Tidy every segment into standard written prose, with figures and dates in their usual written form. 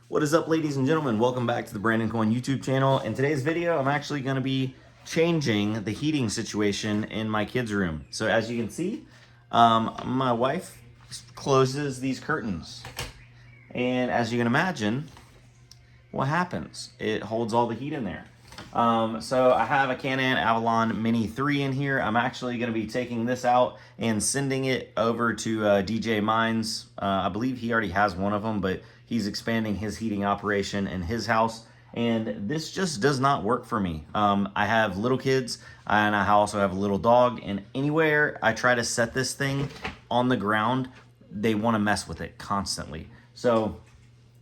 What is up, ladies and gentlemen? Welcome back to the Brandon Coin YouTube channel. In today's video, I'm actually going to be changing the heating situation in my kids' room. So as you can see, my wife closes these curtains. And as you can imagine, what happens? It holds all the heat in there. So I have a Canon Avalon Mini3 in here. I'm actually going to be taking this out and sending it over to DJ Mines. I believe he already has one of them, but he's expanding his heating operation in his house. And this just does not work for me. I have little kids and I also have a little dog, and anywhere I try to set this thing on the ground, they want to mess with it constantly. So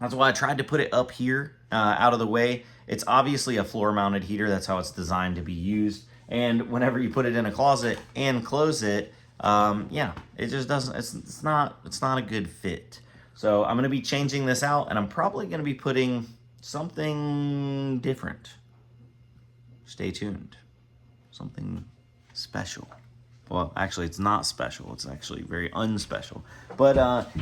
that's why I tried to put it up here out of the way. It's obviously a floor mounted heater. That's how it's designed to be used. And whenever you put it in a closet and close it, yeah, it just doesn't, it's not a good fit. So I'm going to be changing this out, and I'm probably going to be putting something different. Stay tuned. Something special. Well, actually, it's not special. It's actually very unspecial. But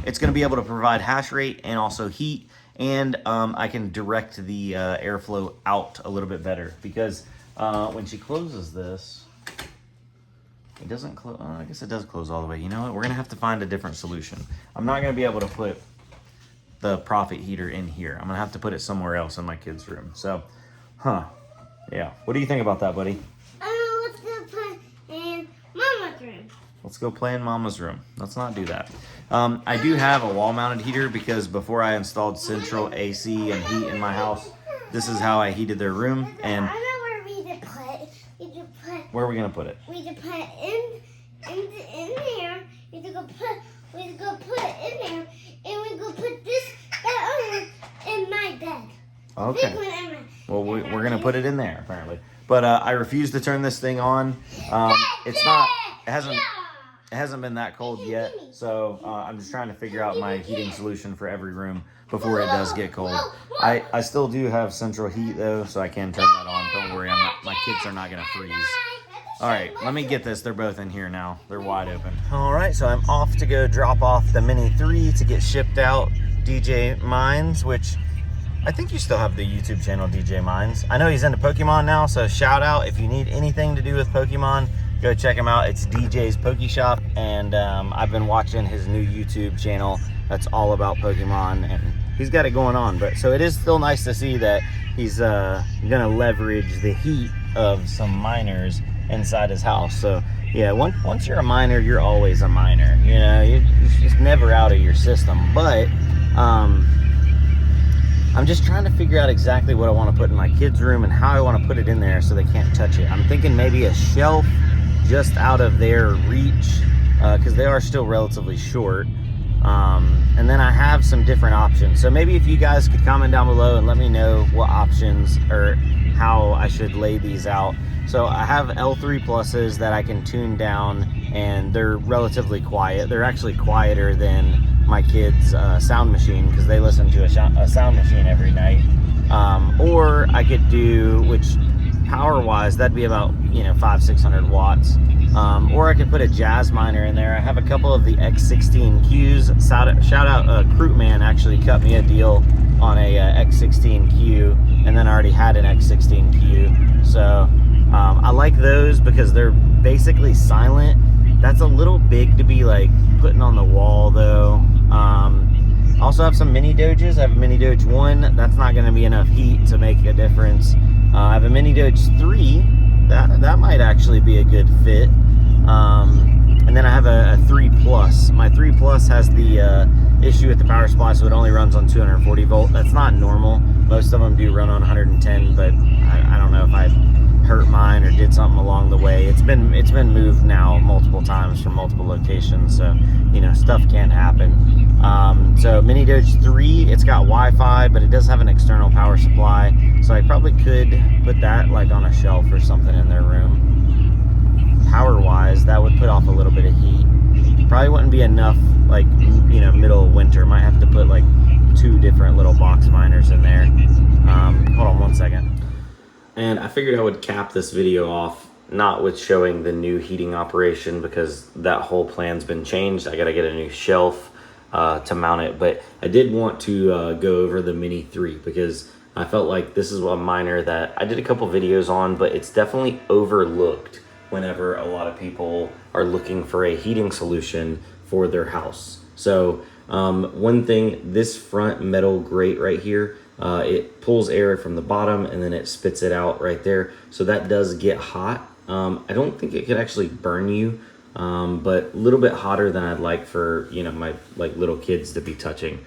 it's going to be able to provide hash rate and also heat. And I can direct the airflow out a little bit better. Because when she closes this, it doesn't close. I guess it does close all the way. You know what? We're going to have to find a different solution. I'm not going to be able to put the profit heater in here. I'm going to have to put it somewhere else in my kids' room. So, yeah. What do you think about that, buddy? Let's go play in Mama's room. Let's go play in Mama's room. Let's not do that. I do have a wall-mounted heater because before I installed central AC and heat in my house, this is how I heated their room. And I know where we could put. Where are we gonna put it? We could put it in there. We could go put it in there, and we could put that in my bed. Okay. Well, we're gonna put it in there apparently. But I refuse to turn this thing on. It hasn't been that cold yet, so I'm just trying to figure out my heating solution for every room before it does get cold. I still do have central heat though, so I can turn that on. Don't worry, my kids are not gonna freeze. All right, let me get this. They're both in here now. They're wide open. All right, so I'm off to go drop off the Mini3 to get shipped out. DJ Mines, which I think you still have the YouTube channel DJ Mines. I know he's into Pokemon now, so shout out if you need anything to do with Pokemon. Go check him out. It's DJ's Poke Shop, and I've been watching his new YouTube channel that's all about Pokemon, and he's got it going on. But so it is still nice to see that he's gonna leverage the heat of some miners inside his house. So yeah, once you're a miner, you're always a miner. You know, you're just never out of your system. But I'm just trying to figure out exactly what I want to put in my kids' room and how I want to put it in there so they can't touch it. I'm thinking maybe a shelf just out of their reach, because they are still relatively short. And then I have some different options. So maybe if you guys could comment down below and let me know what options or how I should lay these out. So I have L3 pluses that I can tune down, and they're relatively quiet. They're actually quieter than my kids' sound machine, because they listen to a sound machine every night. Or I could do, which power-wise, that'd be about 500-600 watts. Or I could put a jazz miner in there. I have a couple of the X16Qs. Shout out, Crootman actually cut me a deal on a X16Q, and then I already had an X16Q. So I like those because they're basically silent. That's a little big to be like putting on the wall though. I also have some mini Doges. I have a mini Doge 1. That's not going to be enough heat to make a difference. I have a mini Doge 3. That might actually be a good fit. And then I have a 3 Plus. My 3 Plus has the issue with the power supply, so it only runs on 240 volt. That's not normal. Most of them do run on 110, but I don't know if I hurt mine or did something along the way. It's been moved now multiple times from multiple locations, so stuff can happen. So Mini Doge 3, it's got Wi-Fi, but it does have an external power supply, so I probably could put that like on a shelf or something in their room. Power wise, that would put off a little bit of heat. Probably wouldn't be enough, like middle of winter. Might have to put like 2 different little box miners in there. Hold on 1 second. And I figured I would cap this video off not with showing the new heating operation, because that whole plan's been changed. I gotta get a new shelf. to mount it. But I did want to go over the Mini 3 because I felt like this is a miner that I did a couple videos on, but it's definitely overlooked whenever a lot of people are looking for a heating solution for their house. So one thing, this front metal grate right here, it pulls air from the bottom and then it spits it out right there. So that does get hot. I don't think it could actually burn you, but a little bit hotter than I'd like for, you know, my like little kids to be touching.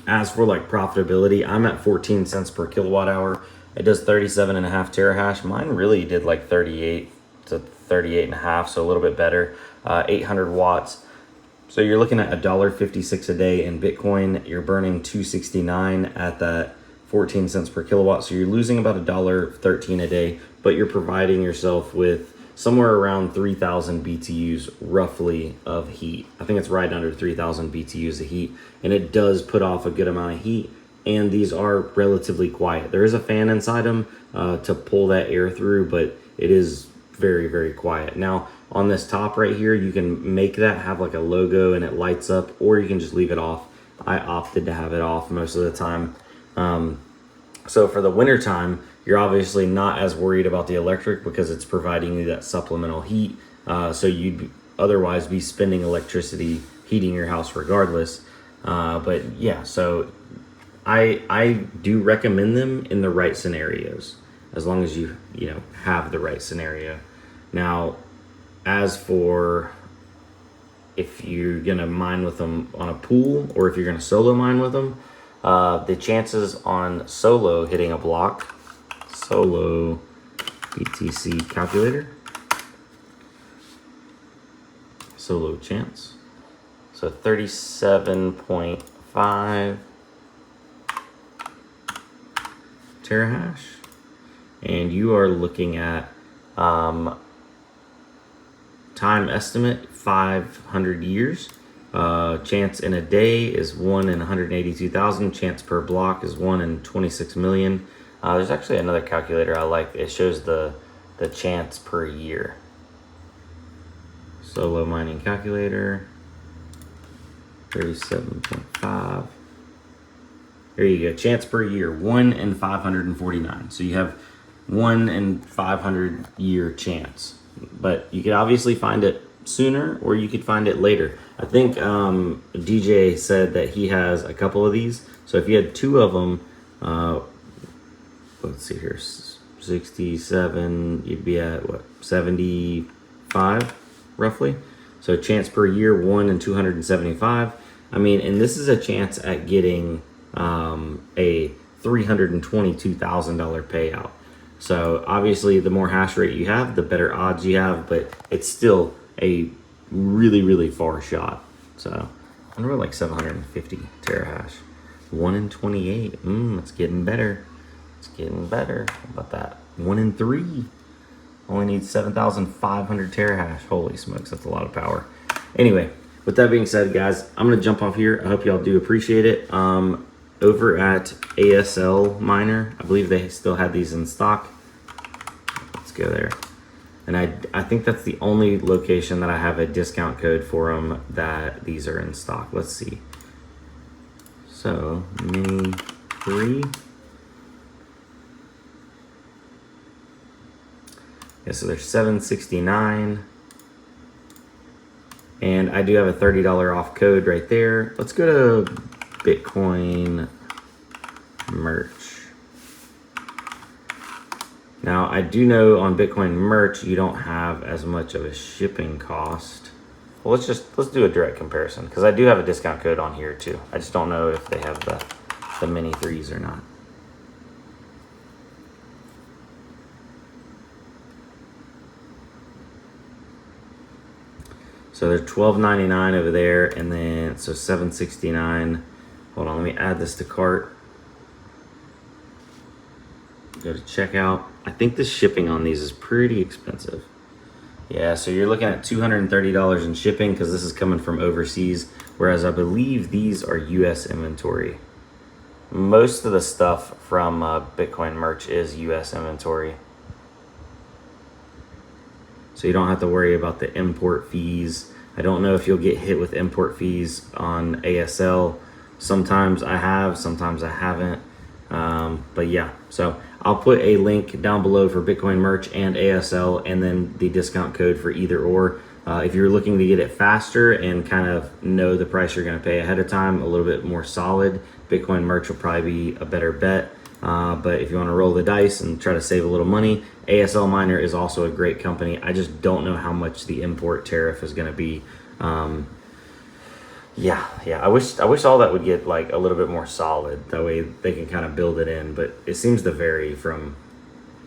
As for like profitability, I'm at 14 cents per kilowatt hour. It does 37.5 terahash. Mine really did like 38 to 38.5, so a little bit better. 800 watts. So you're looking at $1.56 a day in Bitcoin. You're burning $2.69 at that 14 cents per kilowatt. So you're losing about $1.13 a day, but you're providing yourself with somewhere around 3,000 BTUs roughly of heat. I think it's right under 3,000 BTUs of heat, and it does put off a good amount of heat. And these are relatively quiet. There is a fan inside them to pull that air through, but it is very, very quiet. Now, on this top right here, you can make that have like a logo and it lights up, or you can just leave it off. I opted to have it off most of the time. So for the winter time, you're obviously not as worried about the electric because it's providing you that supplemental heat. So you'd otherwise be spending electricity heating your house regardless. But yeah, so I do recommend them in the right scenarios, as long as you have the right scenario. Now, as for if you're gonna mine with them on a pool or if you're gonna solo mine with them, the chances on solo hitting a block, solo BTC calculator, solo chance, so 37.5 terahash, and you are looking at time estimate 500 years. Chance in a day is 1 in 182,000. Chance per block is 1 in 26 million. There's actually another calculator I like. It shows the chance per year. Solo mining calculator, 37.5. There you go. Chance per year, 1 in 549. So you have 1 in 500 year chance. But you could obviously find it sooner or you could find it later. I think DJ said that he has a couple of these. So if you had 2 of them, let's see here, 67, you'd be at what, 75 roughly. So chance per year, 1 in 275. I mean, and this is a chance at getting a $322,000 payout. So obviously the more hash rate you have, the better odds you have, but it's still a really, really far shot. So I wonder like 750 terahash. 1 in 28. It's getting better. It's getting better. How about that? 1 in 3. Only needs 7,500 terahash. Holy smokes, that's a lot of power. Anyway, with that being said, guys, I'm gonna jump off here. I hope y'all do appreciate it. Over at ASL Miner, I believe they still had these in stock. Let's go there. And I think that's the only location that I have a discount code for them that these are in stock. Let's see. So, Mini 3. Yeah, so they're $769. And I do have a $30 off code right there. Let's go to Bitcoin merch. Now I do know on Bitcoin merch you don't have as much of a shipping cost. Well, let's do a direct comparison because I do have a discount code on here too. I just don't know if they have the Mini 3s or not. So they're $12.99 over there, and then so $7.69. Hold on, let me add this to cart. Go to checkout. I think the shipping on these is pretty expensive. Yeah, so you're looking at $230 in shipping because this is coming from overseas, whereas I believe these are US inventory. Most of the stuff from Bitcoin merch is US inventory. So you don't have to worry about the import fees. I don't know if you'll get hit with import fees on ASL. Sometimes I have, sometimes I haven't. But yeah, so I'll put a link down below for Bitcoin merch and ASL, and then the discount code for either or. If you're looking to get it faster and kind of know the price you're going to pay ahead of time, a little bit more solid, Bitcoin merch will probably be a better bet. But if you want to roll the dice and try to save a little money, ASL Miner is also a great company. I just don't know how much the import tariff is going to be. Yeah. I wish all that would get like a little bit more solid. That way they can kind of build it in. But it seems to vary from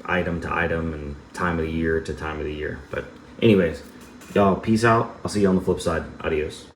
item to item and time of the year to time of the year. But anyways, y'all, peace out. I'll see you on the flip side. Adios.